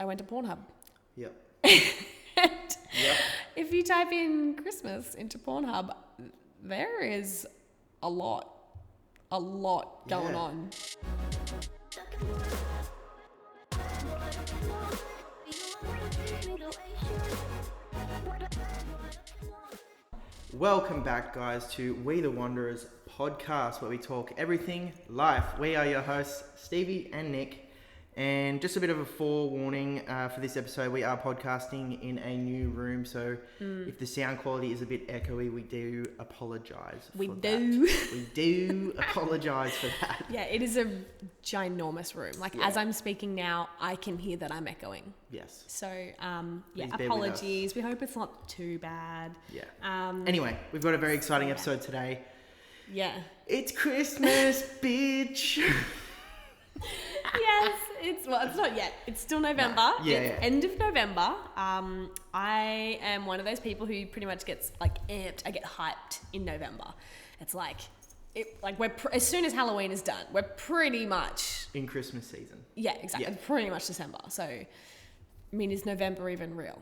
went to Pornhub. Yep. If you type in Christmas into Pornhub, there is a lot going on. Welcome back, guys, to We the Wanderers podcast, where we talk everything life. We are your hosts, Stevie and Nick. And just a bit of a forewarning for this episode, we are podcasting in a new room, so if the sound quality is a bit echoey, we do apologise for that. We do apologise for that. Yeah, it is a ginormous room. As I'm speaking now, I can hear that I'm echoing. Yes. So, apologies. We hope it's not too bad. Yeah. Anyway, we've got a very exciting episode today. Yeah. It's Christmas, bitch. Yes, it's not yet. It's still November. No. It's end of November. I am one of those people who pretty much gets amped. I get hyped in November. It's we're as soon as Halloween is done, we're pretty much in Christmas season. Yeah, exactly. Yeah. Pretty much December. So, I mean, is November even real?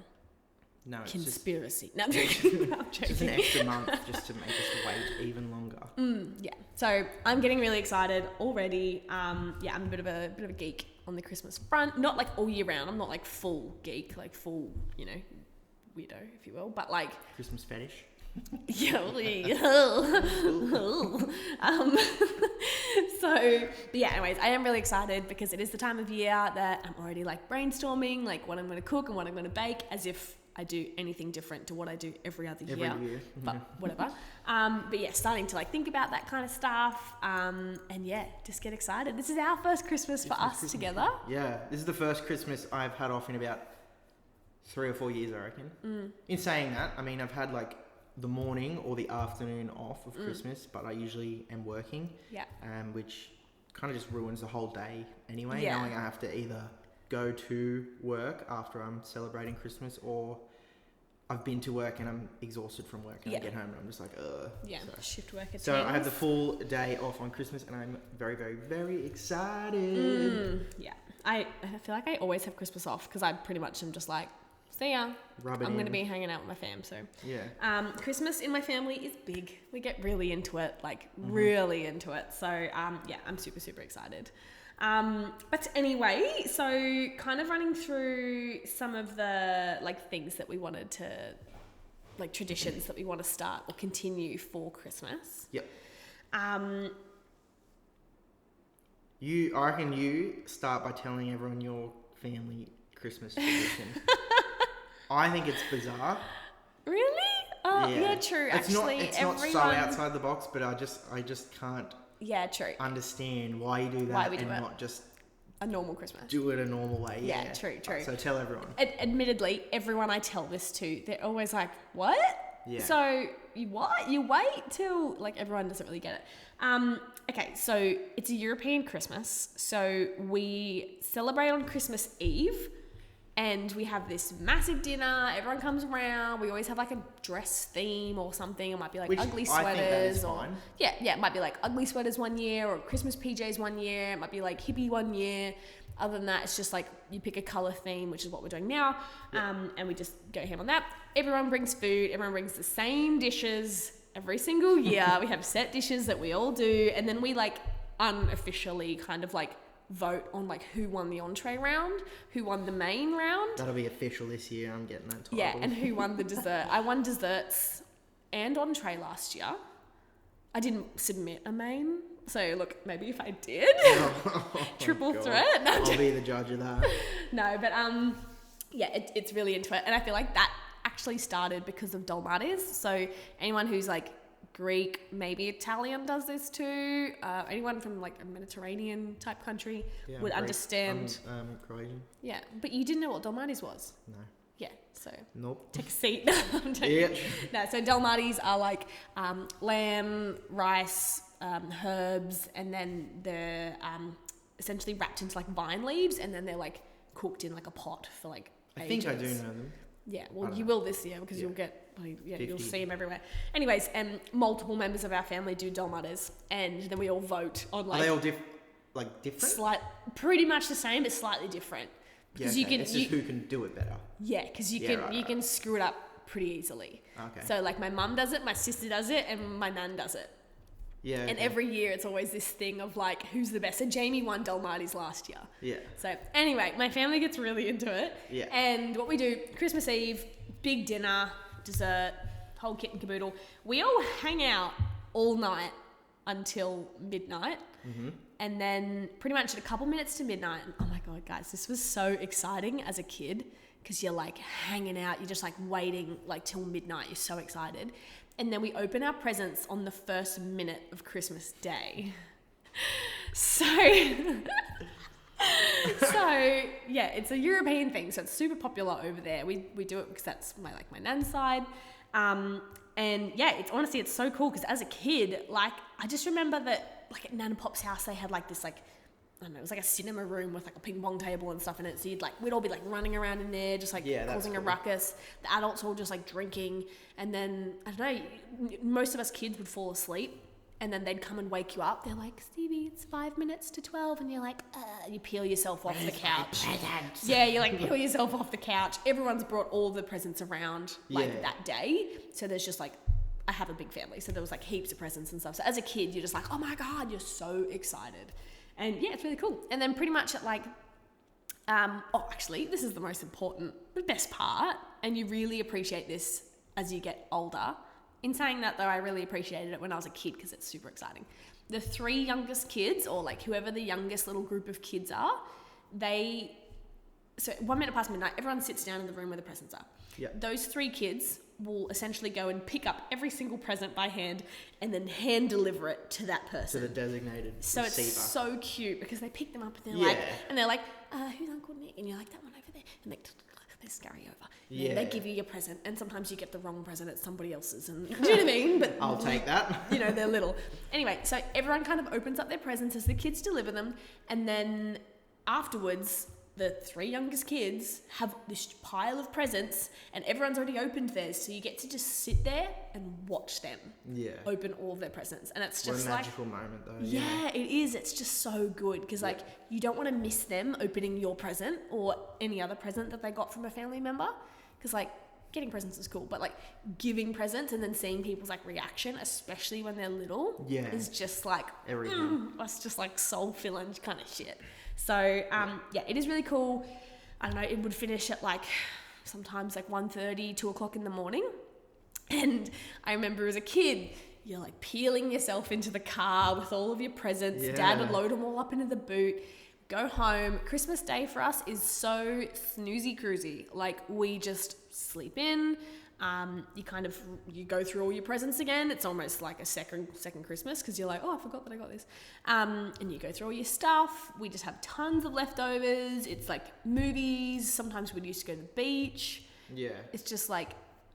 No, it's conspiracy. No, I'm joking. Just an extra month just to make us wait even longer. Yeah. So I'm getting really excited already. I'm a bit of a geek on the Christmas front. Not all year round. I'm not full geek, full, weirdo, if you will. But Christmas fetish. Yeah. Anyways, I am really excited because it is the time of year that I'm already brainstorming what I'm going to cook and what I'm going to bake, as if I do anything different to what I do every other year. But whatever. Starting to think about that kind of stuff. Just get excited. This is our first Christmas for us together. Yeah, this is the first Christmas I've had off in about 3 or 4 years, I reckon. In saying that, I mean, I've had the morning or the afternoon off of Christmas, but I usually am working. Yeah. Which kind of just ruins the whole day anyway, yeah. knowing I have to either go to work after I'm celebrating Christmas, or I've been to work and I'm exhausted from work and I get home and I'm just ugh. Yeah, shift work at So I have the full day off on Christmas and I'm very, very, very excited. Yeah. I feel like I always have Christmas off because I pretty much am just see ya. I'm going to be hanging out with my fam, so. Yeah. Christmas in my family is big. We get really into it, really into it. So, I'm super, super excited. But anyway, so kind of running through some of the things that we wanted to, traditions that we want to start or continue for Christmas. Yep. I reckon you start by telling everyone your family Christmas tradition. I think it's bizarre. Really? Oh, yeah, true. It's not so outside the box, but I just can't. Yeah, true. Understand why you do that and not just a normal Christmas. Do it a normal way. Yeah, true. So tell everyone. Admittedly, everyone I tell this to, they're always like, "What?" Yeah. So you what? You wait till everyone doesn't really get it. Okay, so it's a European Christmas, so we celebrate on Christmas Eve. And we have this massive dinner. Everyone comes around. We always have a dress theme or something. It might be ugly sweaters. I think that is fine. Yeah. It might be ugly sweaters one year, or Christmas PJs one year. It might be hippie one year. Other than that, it's just you pick a color theme, which is what we're doing now. Yeah. And we just go ham on that. Everyone brings food. Everyone brings the same dishes every single year. We have set dishes that we all do, and then we unofficially kind of vote on who won the entree round, who won the main round. That'll be official this year. I'm getting that title. Yeah, and who won the dessert. I won desserts and entree last year. I didn't submit a main, so look, maybe if I did, triple threat. No, I'll be the judge of that. No, but it's really into it, and I feel that actually started because of dolmades. So anyone who's Greek, maybe Italian does this too. Anyone from a Mediterranean type country would understand. Croatian. Yeah, but you didn't know what dolmades was? No. Yeah, so. Nope. Take a seat. Yeah. No, so dolmades are lamb, rice, herbs, and then they're essentially wrapped into vine leaves, and then they're cooked in a pot for ages. I think I do know them. Yeah, well, you will this year because you'll get, you'll see them everywhere. Anyways, multiple members of our family do dolmades, and then we all vote on Are they all different? Pretty much the same, but slightly different. Yeah, okay. It's just who can do it better. Yeah, because you can screw it up pretty easily. Okay. So like my mum does it, my sister does it, and my nan does it. Yeah. Okay. And every year it's always this thing of like, who's the best? So Jamie won Dalmati's last year. Yeah. So anyway, my family gets really into it. Yeah. And what we do, Christmas Eve, big dinner, dessert, whole kit and caboodle. We all hang out all night until midnight. Mm-hmm. And then pretty much at a couple minutes to midnight, oh my God, guys, this was so exciting as a kid because you're like hanging out, you're just like waiting like till midnight, you're so excited. And then we open our presents on the first minute of Christmas Day. So yeah, it's a European thing, so it's super popular over there. We do it because that's my nan's side. And yeah, it's so cool because as a kid, like I just remember that like at Nan and Pop's house, they had like this like, I don't know, it was like a cinema room with like a ping pong table and stuff in it. So we'd all be like running around in there, just like causing a ruckus. The adults all just like drinking. And then, I don't know, most of us kids would fall asleep and then they'd come and wake you up. They're like, Stevie, it's 5 minutes to 12. And you're like, you peel yourself off the couch. Yeah, you like peel yourself off the couch. Everyone's brought all the presents around like that day. So there's just like, I have a big family. So there was like heaps of presents and stuff. So as a kid, you're just like, oh my God, you're so excited. And yeah, it's really cool. And then pretty much at like, actually, this is the most important, the best part. And you really appreciate this as you get older. In saying that though, I really appreciated it when I was a kid because it's super exciting. The 3 youngest kids, or like whoever the youngest little group of kids are, so 1 minute past midnight, everyone sits down in the room where the presents are. Yeah. Those 3 kids will essentially go and pick up every single present by hand and then hand deliver it to that person. To the designated So receiver. It's so cute because they pick them up and they're like, who's Uncle Nick? And you're like, that one over there. And they scurry over. And they give you your present. And sometimes you get the wrong present. It's somebody else's. And do you know what I mean? But I'll take that. You know, they're little. Anyway, so everyone kind of opens up their presents as the kids deliver them. And then afterwards, the 3 youngest kids have this pile of presents and everyone's already opened theirs. So you get to just sit there and watch them open all of their presents. And it's just what a magical moment though. Yeah, it is. It's just so good because like you don't want to miss them opening your present or any other present that they got from a family member. Because like getting presents is cool, but like giving presents and then seeing people's like reaction, especially when they're little, is just like everything. That's just like soul filling kind of shit. So it is really cool. I don't know, it would finish at like sometimes like 1:30, 2 o'clock in the morning. And I remember as a kid, you're like peeling yourself into the car with all of your presents. Yeah. Dad would load them all up into the boot, go home. Christmas Day for us is so snoozy cruisy. Like we just sleep in. You go through all your presents again. It's almost like a second Christmas because you're like, oh, I forgot that I got this. And you go through all your stuff. We just have tons of leftovers. It's like movies. Sometimes we used to go to the beach. Yeah. It's just like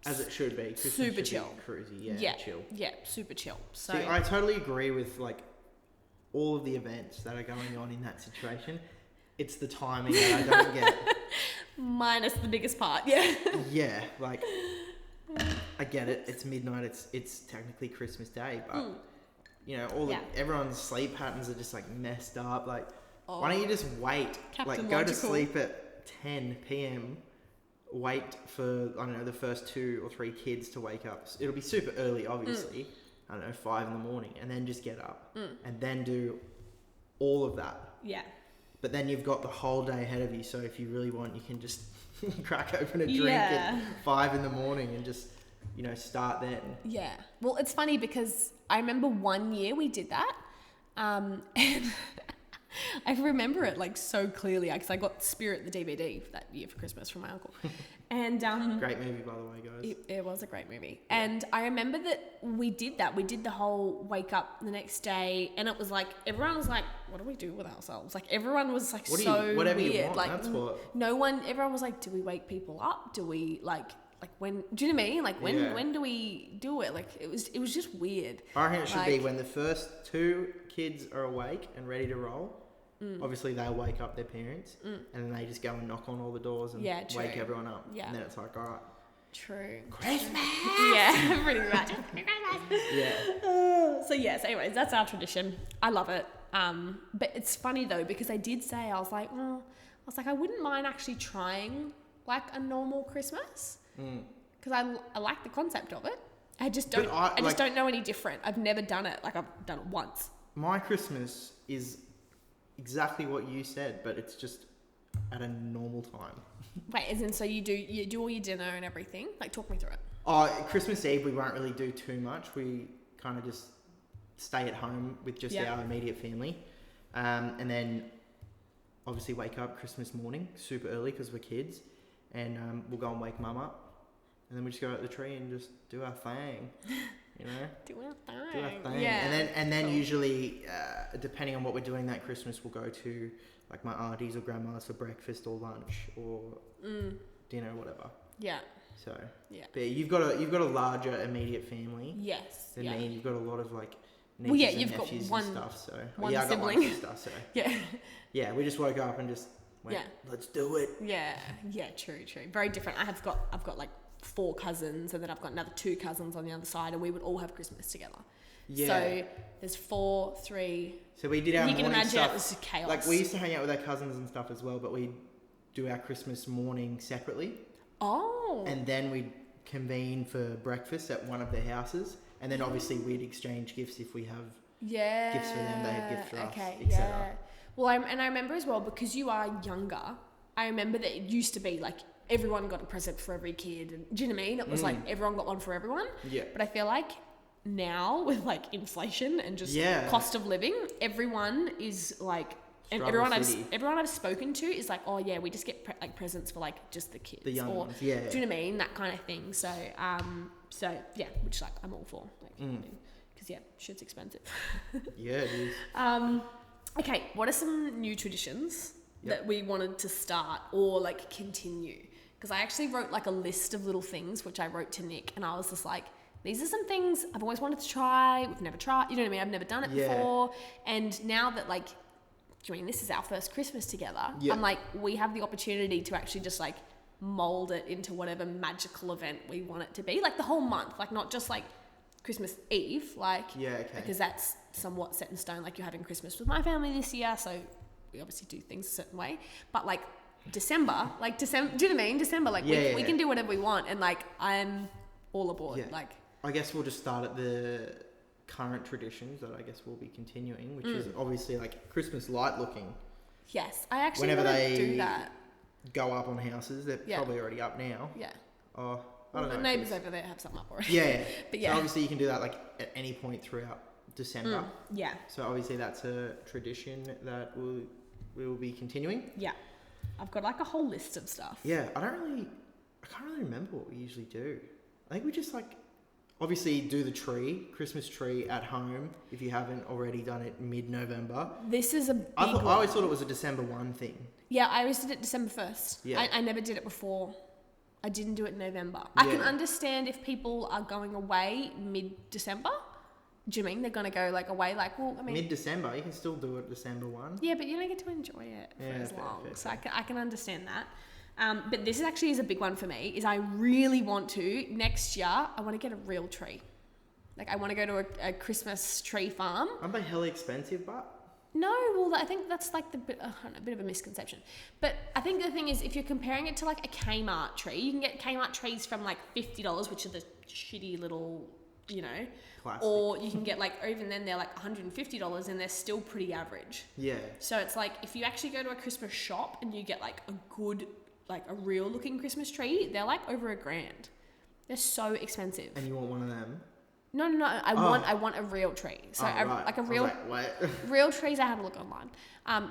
as it should be. Christmas super chill. Cruisy. Yeah, chill. Yeah, super chill. So see, I totally agree with like all of the events that are going on in that situation. It's the timing that I don't get. Minus the biggest part. Yeah. Yeah, like I get it. It's midnight. It's technically Christmas Day, but you know, everyone's sleep patterns are just like messed up. Like, why don't you just wait? Captain go to sleep at 10 p.m. Wait for I don't know the first 2 or 3 kids to wake up. It'll be super early, obviously. I don't know, 5 in the morning, and then just get up and then do all of that. Yeah. But then you've got the whole day ahead of you. So if you really want, you can just crack open a drink at 5 in the morning and just, you know, start then. Yeah. Well, it's funny because I remember one year we did that. And I remember it like so clearly because I got Spirit the DVD that year for Christmas from my uncle. And great movie, by the way, guys. It was a great movie. And I remember that we did that. We did the whole wake up the next day, and it was like everyone was like, "What do we do with ourselves?" Like everyone was like whatever weird. You want, like that's what. Everyone was like, "Do we wake people up? Do we like when? Do you know what I mean? Like when do we do it?" Like it was just weird. I reckon it should be when the first 2 kids are awake and ready to roll. Obviously they'll wake up their parents and then they just go and knock on all the doors and wake everyone up. Yeah. And then it's like, all right. True. Christmas! Yeah, pretty much. Yeah. So anyways, that's our tradition. I love it. But it's funny though, because I did say, I was like, well, was like, I wouldn't mind actually trying like a normal Christmas because I like the concept of it. I just don't. I just don't know any different. I've never done it. Like I've done it once. My Christmas is exactly what you said, but it's just at a normal time. Wait, as in, so you do all your dinner and everything? Like, talk me through it. Christmas Eve we won't really do too much. We kind of just stay at home with just our immediate family, and then obviously wake up Christmas morning super early because we're kids, and we'll go and wake Mum up. And then we just go out the tree and just do our thing, you know? Do our thing. Yeah. And then usually, depending on what we're doing that Christmas, we'll go to like my aunties or grandmas for breakfast or lunch or dinner or whatever. Yeah. So, but you've got a larger immediate family. Yes. Than me. You've got a lot of like nieces and nephews and stuff. So one I got sibling. and stuff. So yeah, we just woke up and just went, let's do it. Yeah. True. Very different. I've got like 4 cousins, and then I've got another 2 cousins on the other side, and we would all have Christmas together. Yeah. So there's 4, 3. So we did our morning stuff. You can imagine it was chaos. Like we used to hang out with our cousins and stuff as well, but we do our Christmas morning separately. Oh. And then we'd convene for breakfast at one of their houses, and then obviously we'd exchange gifts if we have gifts for them, they have gifts for us, etc. Well, I remember as well, because you are younger, I remember that it used to be like everyone got a present for every kid. And, do you know what I mean? It was like everyone got one for everyone. Yeah. But I feel like now with like inflation and just cost of living, everyone is like, and everyone I've spoken to is like, oh yeah, we just get presents for like just the kids. The young ones, do you know what I mean? That kind of thing. So, which like I'm all for. Like, because shit's expensive. Yeah, it is. Okay, what are some new traditions that we wanted to start or like continue? Because I actually wrote like a list of little things, which I wrote to Nick, and I was just like, these are some things I've always wanted to try. We've never tried, you know what I mean? I've never done it before. And now that like, I mean, this is our first Christmas together. Yeah. I'm like, we have the opportunity to actually just like mold it into whatever magical event we want it to be. Like the whole month, like not just like Christmas Eve, like, because that's somewhat set in stone. Like you're having Christmas with my family this year, so we obviously do things a certain way. But like December, do you know what I mean? December, like we can do whatever we want, and like I'm all aboard. Yeah. Like, I guess we'll just start at the current traditions that I guess we'll be continuing, which is obviously like Christmas light looking. Yes, I actually whenever they do that. Go up on houses, they're probably already up now. Yeah. Oh, I don't know. The neighbours over there have something up already. Yeah. But so obviously you can do that like at any point throughout December. Yeah. So obviously that's a tradition that we will be continuing. Yeah. I've got like a whole list of stuff. Yeah, I can't really remember what we usually do. I think we just like obviously do the Christmas tree at home if you haven't already done it mid-November. This is a big I always thought it was a December 1 thing. Yeah, I always did it December 1st. Yeah. I never did it before. I didn't do it in November. I can understand if people are going away mid-December. Do you mean they're going to go like away like, well, I mean... Mid-December, you can still do it December 1. Yeah, but you don't get to enjoy it for as long. Fair. So I can understand that. But this is a big one for me, is I really want to, next year, I want to get a real tree. Like I want to go to a Christmas tree farm. Aren't they hella expensive, but... No, well, I think that's like a bit of a misconception. But I think the thing is, if you're comparing it to like a Kmart tree, you can get Kmart trees from like $50, which are the shitty little, you know, plastic. Or you can get like, even then they're like $150 and they're still pretty average. Yeah. So it's like, if you actually go to a Christmas shop and you get like a good, like a real looking Christmas tree, they're like over $1,000. They're so expensive. And you want one of them? No. I want a real tree. So right. like a real real trees. I had a look online.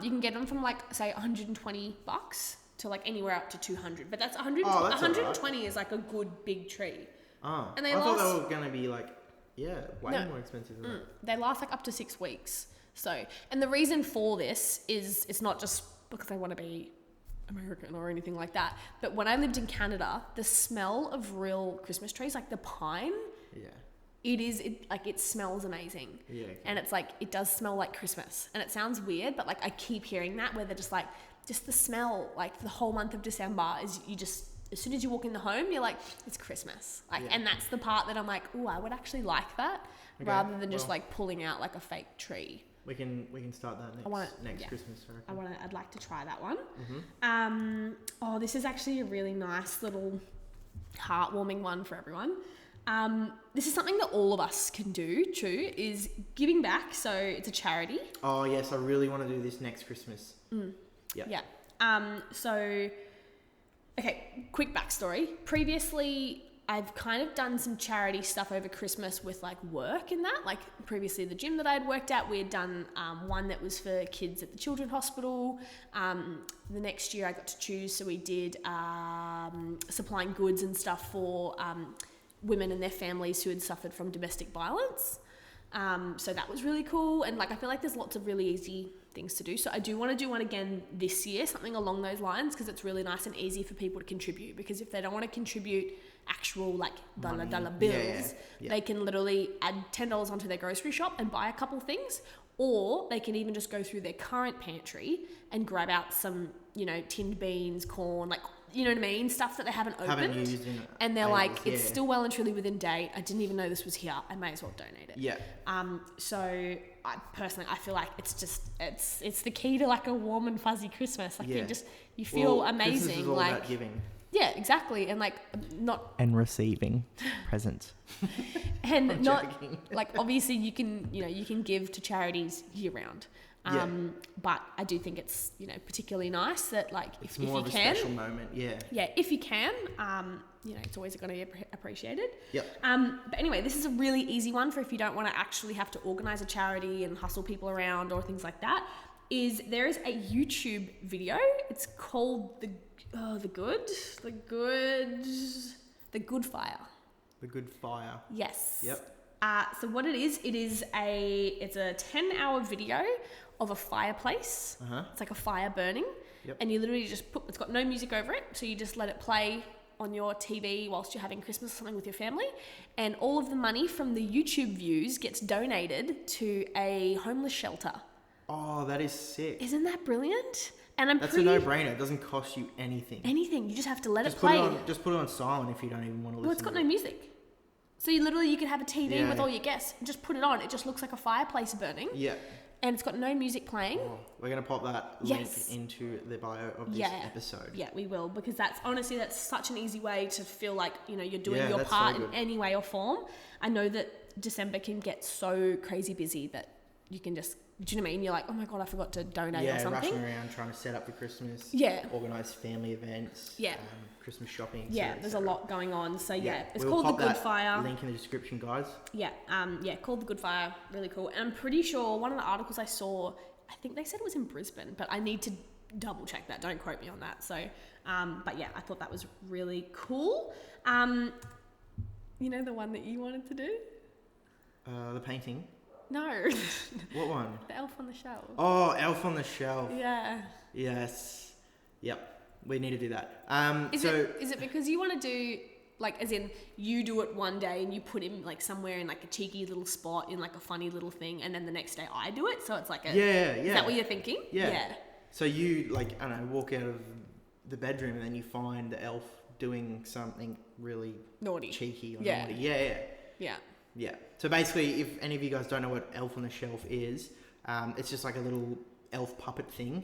You can get them from like say $120 to like anywhere up to $200. But that's 120 right. Is like a good big tree. Oh, and I thought they were gonna be like way more expensive than that. They last like up to 6 weeks. So, and the reason for this is it's not just because I want to be American or anything like that. But when I lived in Canada, the smell of real Christmas trees, like the pine. Yeah. It smells amazing. Yeah. Okay. And it's like, it does smell like Christmas. And it sounds weird, but like I keep hearing that where they're just like, just the smell, like the whole month of December is you just, as soon as you walk in the home, you're like, it's Christmas. Like, and that's the part that I'm like, ooh, I would actually like that rather than just like pulling out like a fake tree. We can start that next Christmas. I'd like to try that one. Mm-hmm. This is actually a really nice little heartwarming one for everyone. This is something that all of us can do too, is giving back. So it's a charity. Oh yes, I really want to do this next Christmas. Yeah. Okay, quick backstory. Previously, I've kind of done some charity stuff over Christmas with like work and that. Like previously the gym that I'd worked at, we had done one that was for kids at the Children's Hospital. The next year I got to choose, so we did supplying goods and stuff for women and their families who had suffered from domestic violence. So that was really cool. And like, I feel like there's lots of really easy things to do. So I do want to do one again this year, something along those lines, because it's really nice and easy for people to contribute. Because if they don't want to contribute actual like dollar bills, they can literally add $10 onto their grocery shop and buy a couple things, or they can even just go through their current pantry and grab out some, tinned beans, corn, like, you know what I mean? Stuff that they haven't used in and they're like, it's still well and truly within date. I didn't even know this was here. I may as well donate it. Yeah. So I personally feel like it's the key to like a warm and fuzzy Christmas. Like you feel amazing. Christmas is all about giving. Yeah, exactly. And like and receiving presents. And I'm not joking. like, obviously you can give to charities year round. But I do think it's, particularly nice that like if you can. It's more of a special moment, Yeah, if you can, it's always going to be appreciated. Yep. But anyway, this is a really easy one for if you don't want to actually have to organise a charity and hustle people around or things like that. There is a YouTube video. It's called The Good Fire. The Good Fire. Yes. Yep. So what it is it's a 10-hour video of a fireplace. It's like a fire burning. Yep. And you literally just it's got no music over it, so you just let it play on your TV whilst you're having Christmas or something with your family, and all of the money from the YouTube views gets donated to a homeless shelter. Oh, that is sick. Isn't that brilliant? And that's a no-brainer. It doesn't cost you anything. You just have to let it play. Just put it on silent if you don't even want to listen. Well, it's got no music. So you could have a TV with all your guests and just put it on. It just looks like a fireplace burning. Yeah. And it's got no music playing. Oh, we're going to pop that link into the bio of this episode. Yeah, we will, because that's such an easy way to feel like, you're doing your part in any way or form. I know that December can get so crazy busy that you can just, do you know what I mean? You're like, oh my God, I forgot to donate or something. Yeah, rushing around trying to set up for Christmas. Yeah. Organise family events. Yeah. Christmas shopping. Yeah, there's a lot going on. So it's called The Good Fire. Link in the description, guys. Yeah. Called The Good Fire. Really cool. And I'm pretty sure one of the articles I saw, I think they said it was in Brisbane, but I need to double check that. Don't quote me on that. So, but yeah, I thought that was really cool. The one that you wanted to do? The painting. No. What one? The Elf on the Shelf. Oh, Elf on the Shelf. Yeah. Yes. Yep. We need to do that. Is it because you want to do, like, as in you do it one day and you put him like somewhere in like a cheeky little spot in like a funny little thing, and then the next day I do it, so it's like Is that what you're thinking? Yeah. So you walk out of the bedroom and then you find the elf doing something really naughty, cheeky or naughty. Yeah. So basically, if any of you guys don't know what Elf on the Shelf is, it's just like a little elf puppet thing,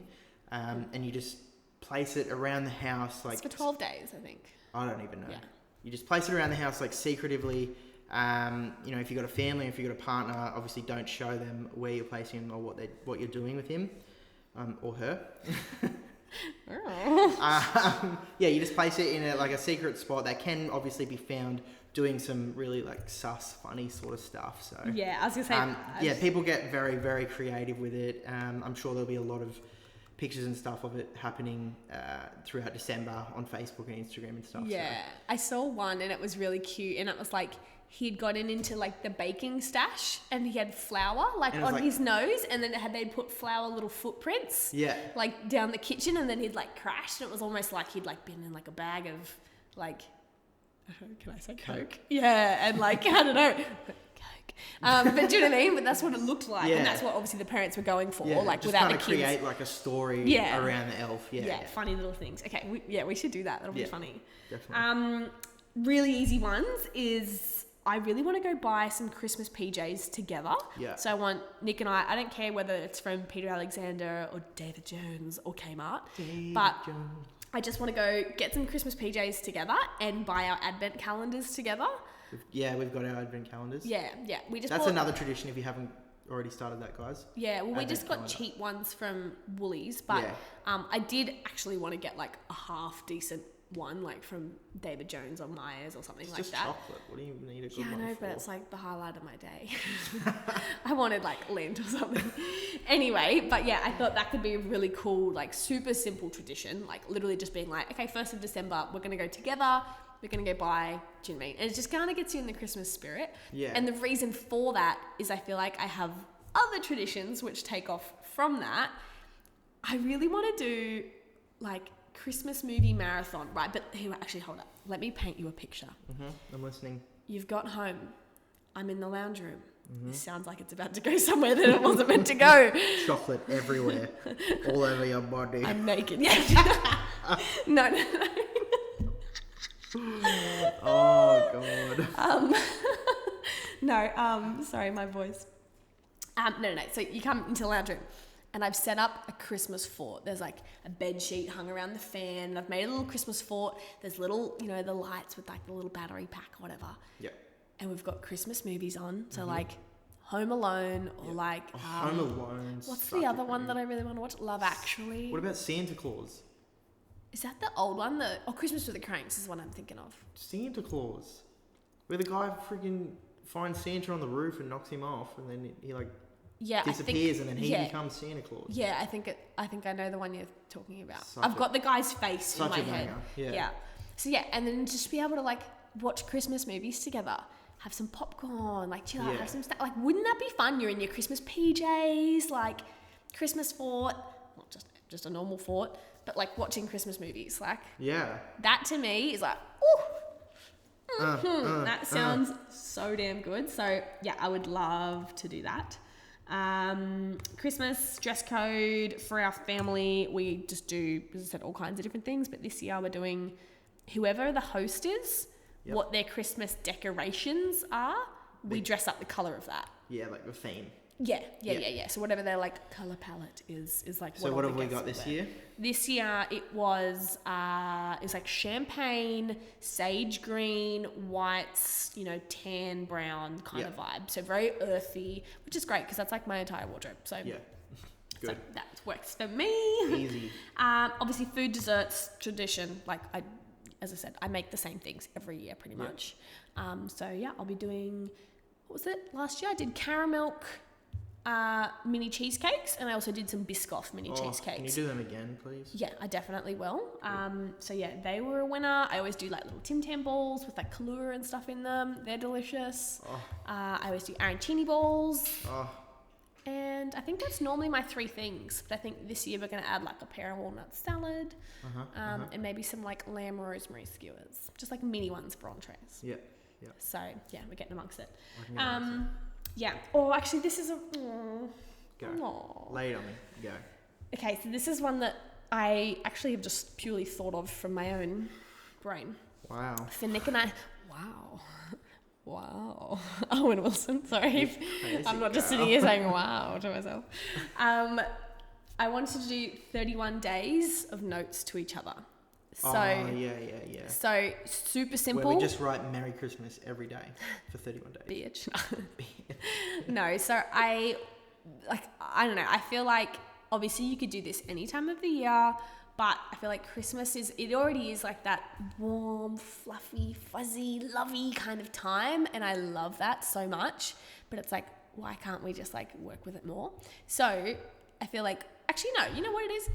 and you just place it around the house. Like, it's for 12 days, I think. I don't even know. Yeah. You just place it around the house like secretively. If you've got a family, if you've got a partner, obviously don't show them where you're placing him or what you're doing with him, or her. You just place it in a secret spot that can obviously be found doing some really like sus, funny sort of stuff. So yeah, I was gonna say people get very, very creative with it. I'm sure there'll be a lot of pictures and stuff of it happening throughout December on Facebook and Instagram and stuff. Yeah, so. I saw one and it was really cute, and it was like he'd gotten into like the baking stash and he had flour on his nose, and then they'd put flour little footprints like down the kitchen, and then he'd like crashed, and it was almost like he'd like been in like a bag of like, can I say Coke? Yeah, and like, I don't know, Coke. But do you know what I mean? But that's what it looked like, and that's what obviously the parents were going for, like just without the kids. Create like a story around the elf. Yeah, funny little things. Okay, we should do that. That'll be funny. Definitely. Really easy ones is I really want to go buy some Christmas PJs together. Yeah. So I want Nick and I don't care whether it's from Peter Alexander or David Jones or Kmart, I just want to go get some Christmas PJs together and buy our advent calendars together. Yeah, we've got our advent calendars. Yeah. That's another tradition if you haven't already started that, guys. Yeah, well, we Advent just got calendar. cheap ones from Woolies, but I did actually want to get like a half decent one, like from David Jones or Myers or something like It's that. just chocolate. What do you need a good Yeah, I one know, for? but it's like the highlight of my day. I wanted like lint or something. Anyway, but yeah, I thought that could be a really cool, like super simple tradition. Like literally just being like, okay, 1st of December, we're going to go together. We're going to go buy, do you know what I mean? And it just kind of gets you in the Christmas spirit. Yeah. And the reason for that is I feel like I have other traditions which take off from that. I really want to do like Christmas movie marathon, right? But here, actually, hold up. Let me paint you a picture. I'm listening. You've got home. I'm in the lounge room. This sounds like it's about to go somewhere that it wasn't meant to go. Chocolate everywhere. All over your body. I'm naked. Yeah. No. Oh, God. Sorry, my voice. No. So you come into the lounge room and I've set up a Christmas fort. There's like a bed sheet hung around the fan. And I've made a little Christmas fort. There's little, the lights with like the little battery pack or whatever. Yeah. And we've got Christmas movies on. So like Home Alone or like... Home Alone. What's the other one that I really want to watch? Love Actually. What about Santa Claus? Is that the old one? Christmas with the Cranks is what I'm thinking of. Santa Claus. Where the guy freaking finds Santa on the roof and knocks him off and then he like disappears and then he becomes Santa Claus. Yeah, I think I know the one you're talking about. Such I've got the guy's face in my a head. banger. Yeah. So yeah, and then just be able to like watch Christmas movies together. Have some popcorn, like chill out, have some stuff. Like, wouldn't that be fun? You're in your Christmas PJs, like Christmas fort, not just a normal fort, but like watching Christmas movies. Like, that to me is like, that sounds so damn good. So yeah, I would love to do that. Christmas dress code for our family. We just do, as I said, all kinds of different things. But this year we're doing whoever the host is. What their Christmas decorations are, we dress up the colour of that. Yeah, like the theme. Yeah. So whatever their like colour palette is like. So what have we got this year? This year it was like champagne, sage green, whites, tan, brown kind of vibe. So very earthy, which is great because that's like my entire wardrobe. So good. So that works for me. Easy. Obviously food, desserts, tradition. Like as I said, I make the same things every year pretty much. So yeah, I'll be doing, what was it? Last year I did caramel mini cheesecakes and I also did some Biscoff mini cheesecakes. Can you do them again, please? Yeah, I definitely will. So yeah, they were a winner. I always do like little Tim Tam balls with like Kahlua and stuff in them. They're delicious. I always do arancini balls. And I think that's normally my 3 things. But I think this year we're going to add like a pear and walnut salad and maybe some like lamb rosemary skewers. Just like mini ones for entrees. Yeah. So yeah, we're getting amongst it. Yeah. Oh, actually this is a... Go. Lay it on me. Go. Okay, so this is one that I actually have just purely thought of from my own brain. Wow. For Nick and I... Wow. Owen Wilson, sorry. I'm not just sitting here saying wow to myself. I wanted to do 31 days of notes to each other. So, yeah. So, super simple. Where we just write Merry Christmas every day for 31 days. Bitch. No, so I don't know. I feel like obviously you could do this any time of the year, but I feel like Christmas already is like that warm, fluffy, fuzzy, lovey kind of time. And I love that so much. But it's like, why can't we just like work with it more? So I feel like, actually, no, you know what it is?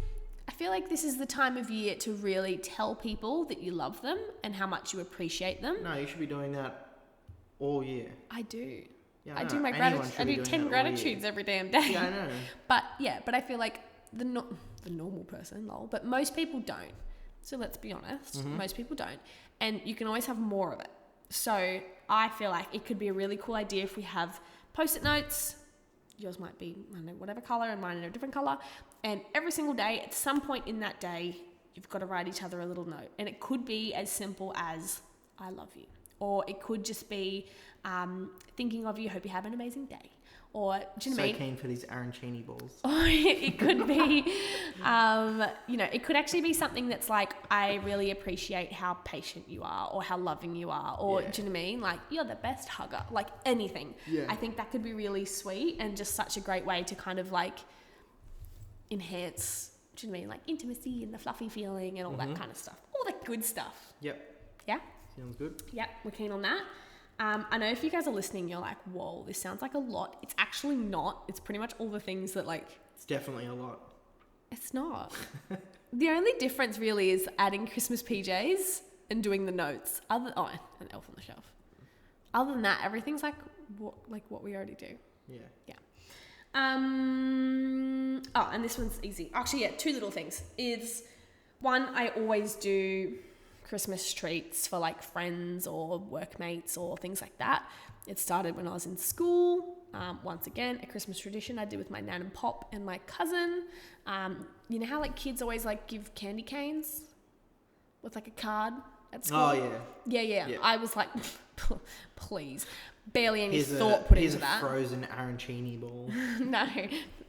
I feel like this is the time of year to really tell people that you love them and how much you appreciate them. No, you should be doing that all year. I do. Yeah, I do my gratitude. I do 10 gratitudes every damn day. Yeah, I know. But I feel like the normal person, lol, but most people don't. So let's be honest, most people don't. And you can always have more of it. So I feel like it could be a really cool idea if we have Post-it notes. Yours might be, I don't know, whatever colour, and mine in a different colour. And every single day, at some point in that day, you've got to write each other a little note. And it could be as simple as, I love you. or it could just be thinking of you, hope you have an amazing day. Or, do you know what I mean? So keen for these arancini balls. Or it could be, it could actually be something that's like, I really appreciate how patient you are or how loving you are. Or, do you know what I mean? Like, you're the best hugger. Like, anything. Yeah. I think that could be really sweet and just such a great way to kind of like enhance, do you know what I mean? Like intimacy and the fluffy feeling and all that kind of stuff. All that good stuff. Yep. Yeah? Sounds good. Yep, we're keen on that. I know if you guys are listening, you're like, whoa, this sounds like a lot. It's actually not. It's pretty much all the things that like... It's definitely a lot. It's not. The only difference really is adding Christmas PJs and doing the notes. An elf on the shelf. Other than that, everything's like what we already do. Yeah. Yeah. And this one's easy. Actually, yeah, two little things. Is one, I always do Christmas treats for like friends or workmates or things like that. It started when I was in school. Once again, a Christmas tradition I did with my nan and pop and my cousin. You know how like kids always like give candy canes with like a card at school? Oh yeah. Yeah. I was like, please. Barely any Here's thought put into Here's that. a frozen arancini ball. No,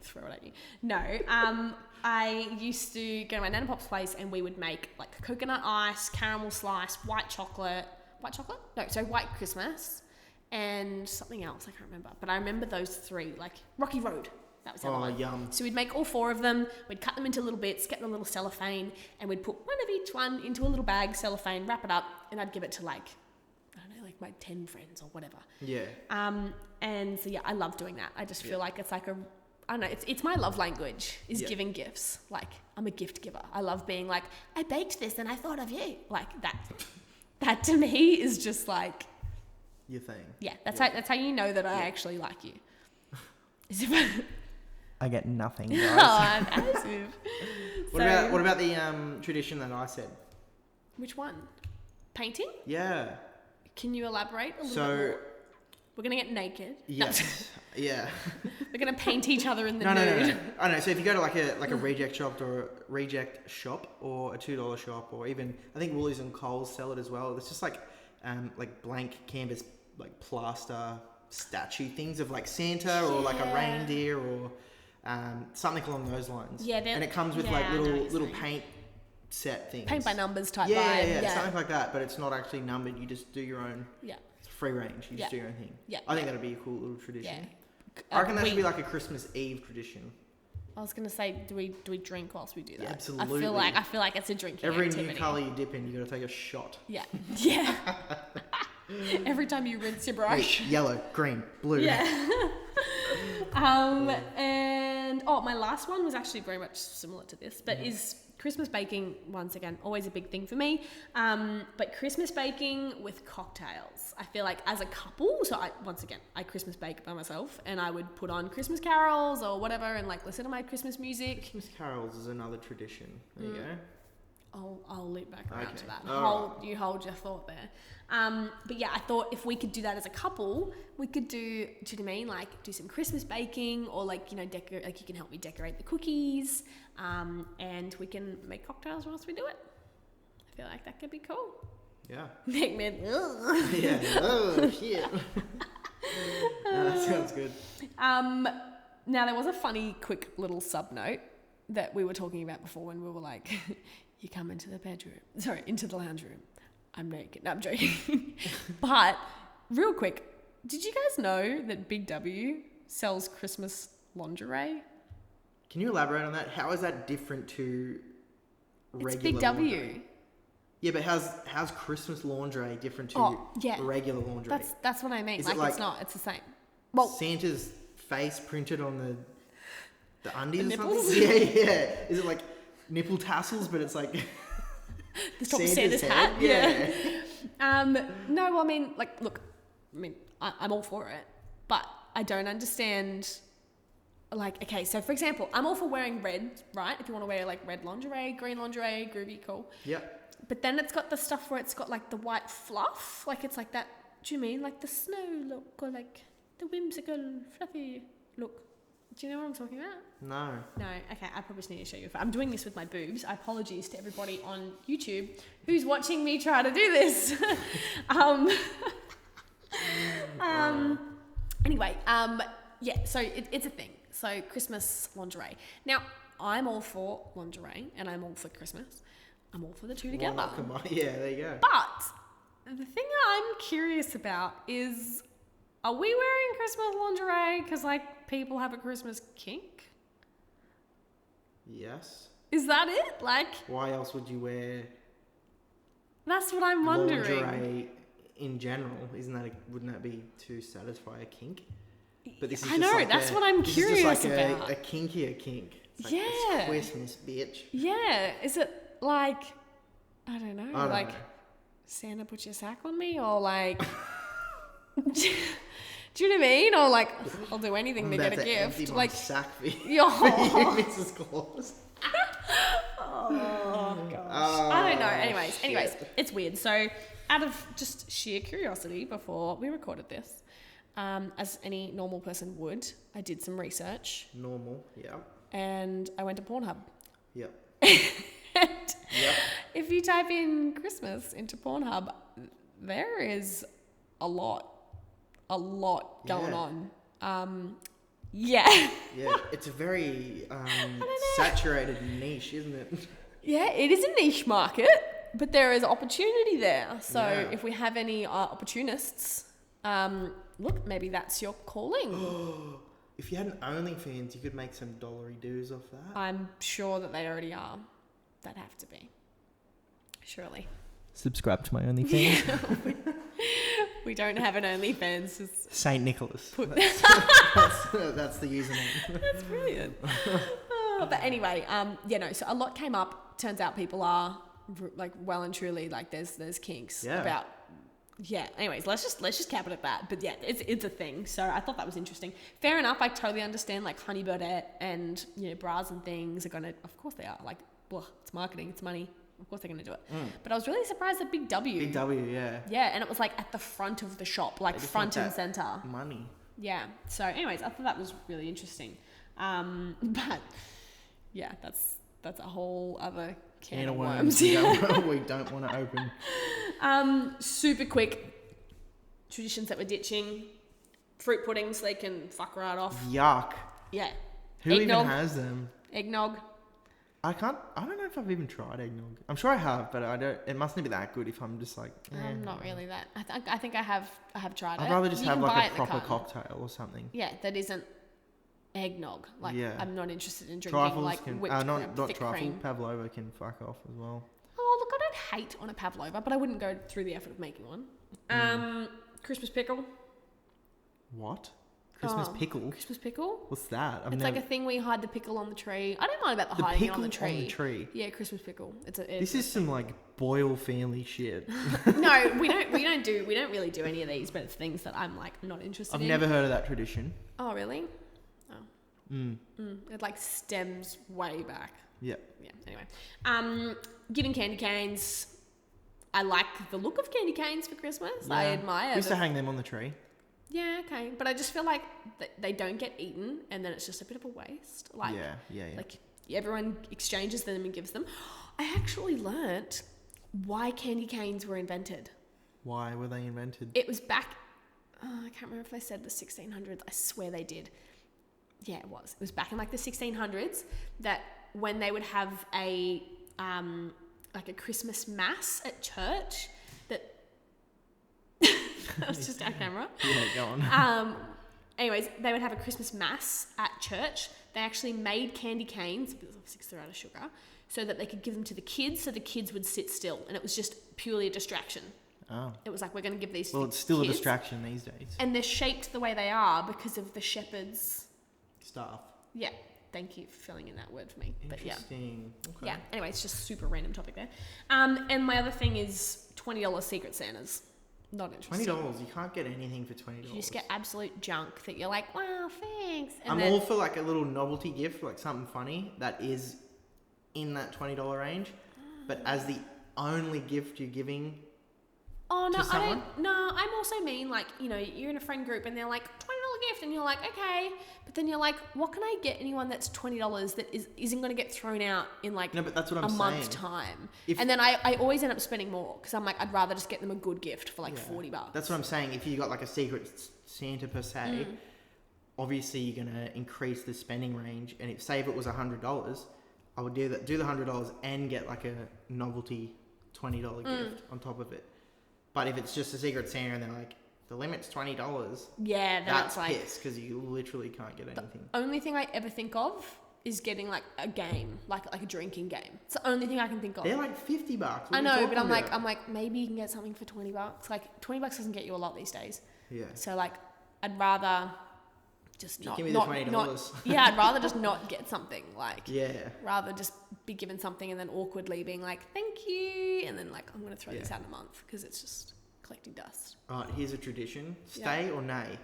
throw it at you. No, I used to go to my nan and pop's place and we would make like coconut ice, caramel slice, white chocolate? No, so white Christmas and something else, I can't remember. But I remember those three, like Rocky Road. That was the other one. Yum. So we'd make all four of them, we'd cut them into little bits, get the little cellophane, and we'd put one of each one into a little bag, cellophane, wrap it up, and I'd give it to like, I don't know, like my 10 friends or whatever. Yeah. And so yeah, I love doing that. I just feel like it's like I don't know, it's my love language is giving gifts. Like I'm a gift giver. I love being like, I baked this and I thought of you. Like that to me is just like Your thing. Yeah, that's how you know that I actually like you. Is if I get nothing, Oh, guys. I'm as if. What about the tradition that I said? Which one? Painting? Yeah. Can you elaborate a little bit more? We're going to get naked. Yes. Yeah. We're going to paint each other in the nude. No. I don't know. So if you go to like a reject shop or a $2 shop, or even I think Woolies and Coles sell it as well. It's just like blank canvas, like plaster statue things of like Santa or like a reindeer or something along those lines. Yeah. And it comes with like little paint set things. Paint by numbers type vibe. Yeah, something like that. But it's not actually numbered. You just do your own. Yeah. It's free range. You just do your own thing. Yeah. I think that'd be a cool little tradition. Yeah. I reckon that should be like a Christmas Eve tradition. I was gonna say, do we drink whilst we do that? Yeah, absolutely. I feel like it's a drinking Every activity. new colour you dip in, you got to take a shot. Yeah. Every time you rinse your brush. Wait, yellow, green, blue. Yeah. And my last one was actually very much similar to this, but is Christmas baking. Once again, always a big thing for me. But Christmas baking with cocktails. I feel like as a couple, so I Christmas bake by myself, and I would put on Christmas carols or whatever, and like listen to my Christmas music. Christmas carols is another tradition. There you go. I'll loop back around to that. You hold your thought there. But yeah, I thought if we could do that as a couple, we could do you know what I mean? Like do some Christmas baking, or like, decorate, like you can help me decorate the cookies, and we can make cocktails whilst we do it. I feel like that could be cool. Yeah. Make me. Yeah. Oh shit. No, that sounds good. Now there was a funny, quick little sub note that we were talking about before when we were like, you come into the lounge room. I'm naked. No, I'm joking. But real quick, did you guys know that Big W sells Christmas lingerie? Can you elaborate on that? How is that different to regular It's Big W. Lingerie? Yeah, but how's Christmas lingerie different to regular lingerie? That's what I mean. Like it's not. It's the same. Well, Santa's face printed on the undies the or nipples? something? Yeah. Is it like nipple tassels, but it's like the top of Santa's hat? Yeah. No, well, I mean, like, look, I'm all for it, but I don't understand. Like, okay, so for example, I'm all for wearing red, right? If you want to wear like red lingerie, green lingerie, groovy, cool. Yep. But then it's got the stuff where it's got like the white fluff, like it's like that. Do you mean like the snow look, or like the whimsical fluffy look? Do you know what I'm talking about? No. No. Okay, I probably just need to show you. I'm doing this with my boobs. Apologies to everybody on YouTube who's watching me try to do this. Anyway, yeah, so it's a thing. So Christmas lingerie. Now, I'm all for lingerie and I'm all for Christmas. I'm all for the two together. Well, come on. Yeah, there you go. But the thing I'm curious about is, are we wearing Christmas lingerie because, like, people have a Christmas kink? Yes. Is that it? Like, Why else would you wear that's what I'm wondering. lingerie in general? Wouldn't that be to satisfy a kink? But this is I know, that's what I'm curious this is just like about. a kinkier kink. It's like, Yeah. It's Christmas, bitch. Yeah. Is it like, I don't know, I don't like know. Santa put your sack on me, or like, do you know what I mean? Or like, I'll do anything to get a gift. Like Like, sack for you, yo. Mrs. Claus. Oh gosh. I don't know. Anyways, shit. it's weird. So, out of just sheer curiosity, before we recorded this, as any normal person would, I did some research Normal, yeah. and I went to Pornhub. Yep. And Yep. if you type in Christmas into Pornhub, there is a lot going on. Yeah. Yeah, it's a very saturated niche, isn't it? Yeah, it is a niche market, but there is opportunity there. So Yeah. if we have any opportunists, look, maybe that's your calling. If you had an OnlyFans, you could make some dollary dues off that. I'm sure that they already are. They'd have to be. Surely. Subscribe to my OnlyFans. We don't have an OnlyFans. Just Saint Nicholas. That's the username. That's brilliant. But anyway, so a lot came up. Turns out people are like well and truly like there's kinks about. Yeah. Anyways, let's just cap it at that. But yeah, it's a thing. So I thought that was interesting. Fair enough. I totally understand. Like Honey Birdette and bras and things are gonna. Of course they are. Like, blah, it's marketing. It's money. Of course they're gonna do it. But I was really surprised at Big W. Big W, yeah. Yeah, and it was like at the front of the shop, like front and center. Money. Yeah. So, anyways, I thought that was really interesting. But yeah, that's a whole other can of worms. We don't want to open. Super quick traditions that we're ditching: fruit puddings. They can fuck right off. Yuck. Yeah. Who Eggnog. even has them? Eggnog. I don't know if I've even tried eggnog. I'm sure I have, but I don't. It mustn't be that good if I'm just like. I'm not really that. I think I have tried it. I'd rather just You have can buy like it a in the proper carton. cocktail or something. Yeah, that isn't eggnog. Like, Yeah. I'm not interested in drinking Trifles like can. whipped cream, Not thick trifle. cream. Pavlova can fuck off as well. Oh, look, I don't hate on a pavlova, but I wouldn't go through the effort of making one. Christmas pickle. What? Christmas pickle? Christmas pickle? What's that? It's like a thing where you hide the pickle on the tree. I don't mind about the hiding it on the tree. On the tree. Yeah, Christmas pickle. This is some like Boyle family shit. No, we don't really do any of these, but it's things that I'm like not interested in. I've never heard of that tradition. Oh, really? Oh. It like stems way back. Yeah. Yeah. Anyway, giving candy canes. I like the look of candy canes for Christmas. Yeah. I admire. We used to hang them on the tree. Yeah, okay, but I just feel like they don't get eaten, and then it's just a bit of a waste. Like, Yeah. like everyone exchanges them and gives them. I actually learnt why candy canes were invented. Why were they invented? It was back. I can't remember if they said the 1600s. I swear they did. Yeah, it was. It was back in like the 1600s that when they would have a like a Christmas mass at church that. That was just our camera. Yeah, go on. Anyways, they would have a Christmas mass at church. They actually made candy canes, because obviously they're out of sugar, so that they could give them to the kids, so the kids would sit still. And it was just purely a distraction. Oh. It was like, we're going to give these Well, to it's still kids. a distraction these days. And they're shaped the way they are because of the shepherd's... Staff. Yeah. Thank you for filling in that word for me. But yeah. Interesting. Okay. Yeah. Anyway, it's just super random topic there. And my other thing is $20 Secret Santas. Not interesting. $20. You can't get anything for $20. You just get absolute junk that you're like, wow, thanks. And I'm then, all for like a little novelty gift, like something funny that is in that $20 range. But as the only gift you're giving oh, no, to someone? I'm also mean, like, you're in a friend group and they're like, $20 gift. And you're like, okay. But then you're like, what can I get anyone that's $20 that isn't going to get thrown out in like No, but that's what I'm a saying. month's time? And then I always end up spending more because I'm like, I'd rather just get them a good gift for like $40. That's what I'm saying. If you got like a secret Santa per se, obviously you're going to increase the spending range. And if it was $100, I would do the $100 and get like a novelty $20 gift on top of it. But if it's just a secret Santa and they're like, the limit's $20, yeah, that's like piss because you literally can't get anything. The only thing I ever think of is getting like a game, like a drinking game. It's the only thing I can think of. They're like $50. I know, but I'm like, maybe you can get something for $20. Like $20 doesn't get you a lot these days. Yeah. So like, I'd rather just give me the $20. Yeah, I'd rather just not get something. Like, rather just be given something and then awkwardly being like, thank you, and then like, I'm gonna throw this out in a month because it's just collecting dust. Alright, here's a tradition: stay or nay.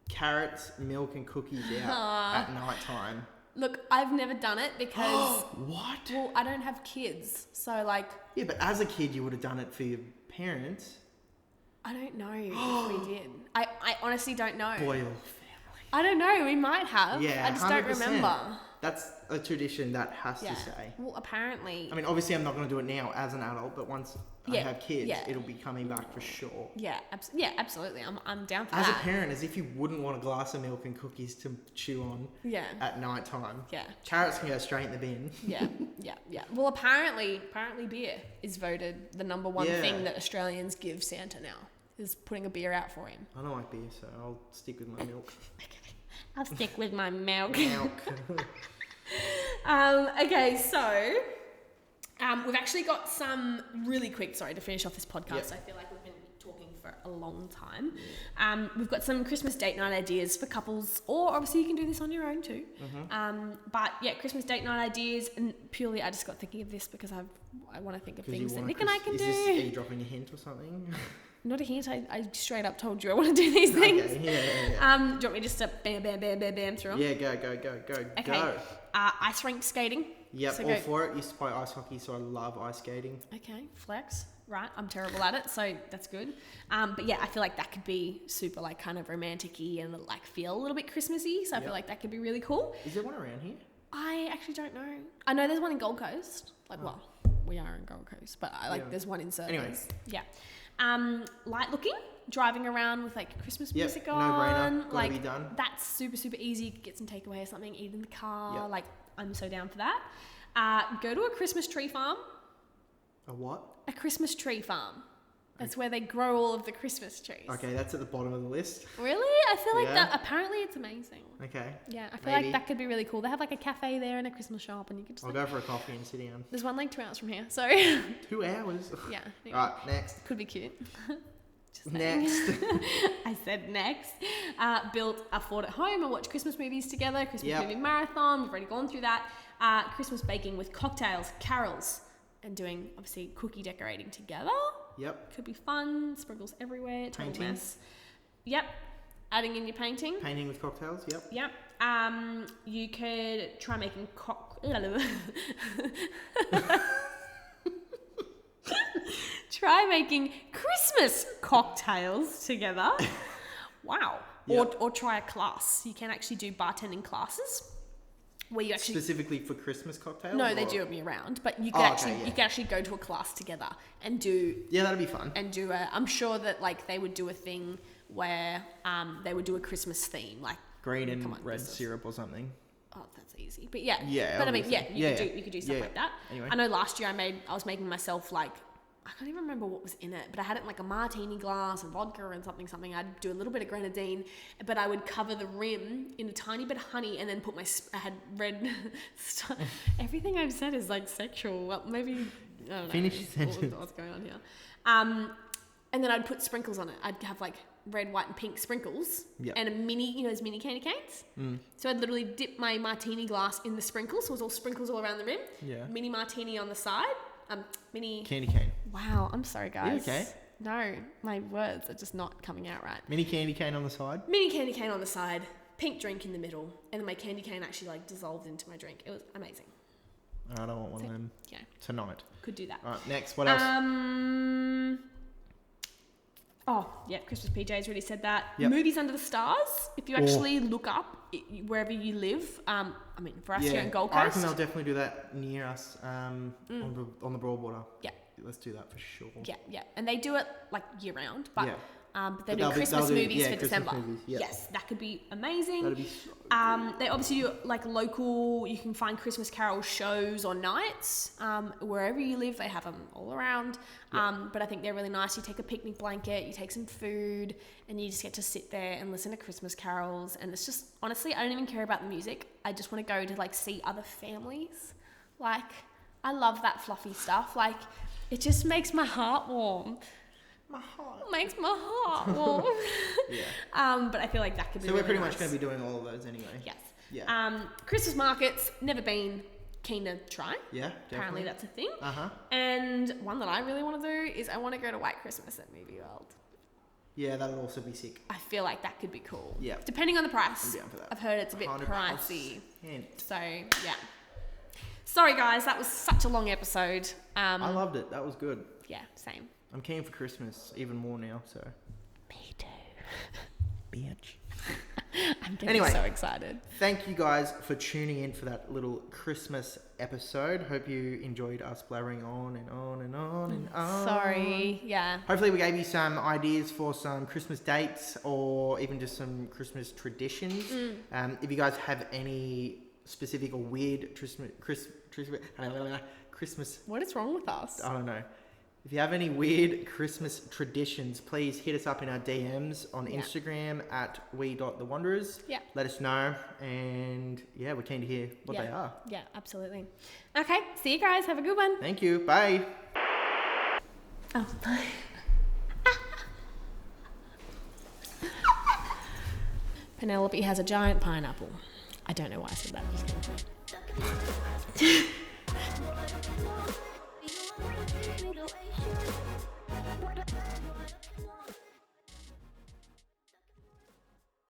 Carrots, milk, and cookies out at night time. Look, I've never done it because what? Well, I don't have kids, so like. Yeah, but as a kid, you would have done it for your parents. I don't know if we did. I honestly don't know. Boyle family. I don't know. We might have. Yeah, I just 100%. Don't remember. That's a tradition that has to stay. Well, apparently. I mean, obviously, I'm not going to do it now as an adult, but once I have kids, it'll be coming back for sure. Yeah, absolutely. I'm down for that. As a parent, as if you wouldn't want a glass of milk and cookies to chew on at night time. Yeah. Carrots can go straight in the bin. Yeah. Well, apparently beer is voted the number one thing that Australians give Santa now, is putting a beer out for him. I don't like beer, so I'll stick with my milk. I'll stick with my milk. Okay, so we've actually got some really quick, to finish off this podcast. I feel like we've been talking for a long time. We've got some Christmas date night ideas for couples, or obviously you can do this on your own too. But yeah, Christmas date night ideas, and purely I just got thinking of this because I want to think of things that Nick and I can do. Are you dropping a hint or something? Not a hint. I straight up told you I want to do these things. Okay, yeah. Do you want me just to bam through them? Yeah, go. Okay. Go. Ice rink skating. Yep, all for it. Used to play ice hockey, so I love ice skating. Okay, flex. Right, I'm terrible at it, so that's good. But yeah, I feel like that could be super like kind of romantic-y and like feel a little bit Christmassy. So I feel like that could be really cool. Is there one around here? I actually don't know. I know there's one in Gold Coast. Well, we are in Gold Coast, but there's one in Surfers. Anyways. Yeah. Light looking, driving around with like Christmas music on. No brainer. Gotta like be done. That's super easy. Get some takeaway or something, eat in the car. Like I'm so down for that. Go to a Christmas tree farm. A what? A Christmas tree farm. That's where they grow all of the Christmas trees. Okay, that's at the bottom of the list. Really? I feel like that. Apparently, it's amazing. Okay. Yeah, I feel like that could be really cool. They have like a cafe there and a Christmas shop, and you could just. I'll go for a coffee and sit down. There's one like 2 hours from here, so. 2 hours. Yeah. Anyway. All right, next. Could be cute. Next. I said next. Built a fort at home and watch Christmas movies together. Christmas movie marathon. We've already gone through that. Christmas baking with cocktails, carols, and doing obviously cookie decorating together. Yep. Could be fun. Sprinkles everywhere. Total Painting. mess. Yep. Adding in your painting. Painting with cocktails. Yep. Yep. You could try making Try making Christmas cocktails together. Wow. Yep. Or try a class. You can actually do bartending classes where you actually specifically for Christmas cocktails. No, they do it year round, but you can you can actually go to a class together and do. Yeah, that'd be fun. And do I'm sure that like they would do a thing where they would do a Christmas theme, like green and red syrup or something. Oh, that's easy. But yeah. Yeah. But I mean, you could do stuff like that. Anyway. I know last year I was making myself like, I can't even remember what was in it, but I had it in like a martini glass and vodka and something. I'd do a little bit of grenadine, but I would cover the rim in a tiny bit of honey and then put I had red stuff. Everything I've said is like sexual. Well, maybe, I don't know. Finish your sentence. What's going on here? And then I'd put sprinkles on it. I'd have like red, white and pink sprinkles and a mini, those mini candy canes. So I'd literally dip my martini glass in the sprinkles. So it was all sprinkles all around the rim. Yeah. Mini martini on the side. Mini candy cane. Wow, I'm sorry guys. You okay? No, my words are just not coming out right. Mini candy cane on the side. Mini candy cane on the side, pink drink in the middle, and then my candy cane actually like dissolved into my drink. It was amazing. I don't want one of them tonight. Could do that. All right, next. What else? yeah, Christmas PJs really said that. Yep. Movies under the stars. If you actually look up wherever you live, I mean, for us here in Gold Coast. I reckon they'll definitely do that near us on the Broadwater. Yeah. Let's do that for sure. Yeah. And they do it like year round, but they But do Christmas movies for Christmas December. movies, yeah. Yes, that could be amazing. That'd be so They obviously do like local, you can find Christmas Carol shows or nights. Wherever you live, they have them all around. But I think they're really nice. You take a picnic blanket, you take some food, and you just get to sit there and listen to Christmas carols. And it's just, honestly, I don't even care about the music. I just want to go to like see other families. Like, I love that fluffy stuff. Like, it just makes my heart warm. Makes my heart warm. But I feel like that could be. So really we're pretty nice. much going to be doing all of those anyway. Yes. Yeah. Christmas markets, never been, keen to try. Yeah, definitely. Apparently that's a thing. Uh-huh. And one that I really want to do is I want to go to White Christmas at Movie World. Yeah, that would also be sick. I feel like that could be cool. Yeah. Depending on the price. I'm down for that. I've heard it's a bit 100%. pricey. So, yeah. Sorry, guys. That was such a long episode. I loved it. That was good. Yeah, same. I'm keen for Christmas even more now, so. Me too. Bitch. I'm getting Anyway. so excited. Thank you guys for tuning in for that little Christmas episode. Hope you enjoyed us blabbering on and on and on and on. Sorry. Yeah. Hopefully we gave you some ideas for some Christmas dates or even just some Christmas traditions. If you guys have any specific or weird Christmas, What is wrong with us? I don't know. If you have any weird Christmas traditions, please hit us up in our DMs on Instagram at we.thewanderers. Yeah. Let us know. And yeah, we're keen to hear what they are. Yeah, absolutely. Okay. See you guys. Have a good one. Thank you. Bye. Oh, bye. Penelope has a giant pineapple. I don't know why I said that.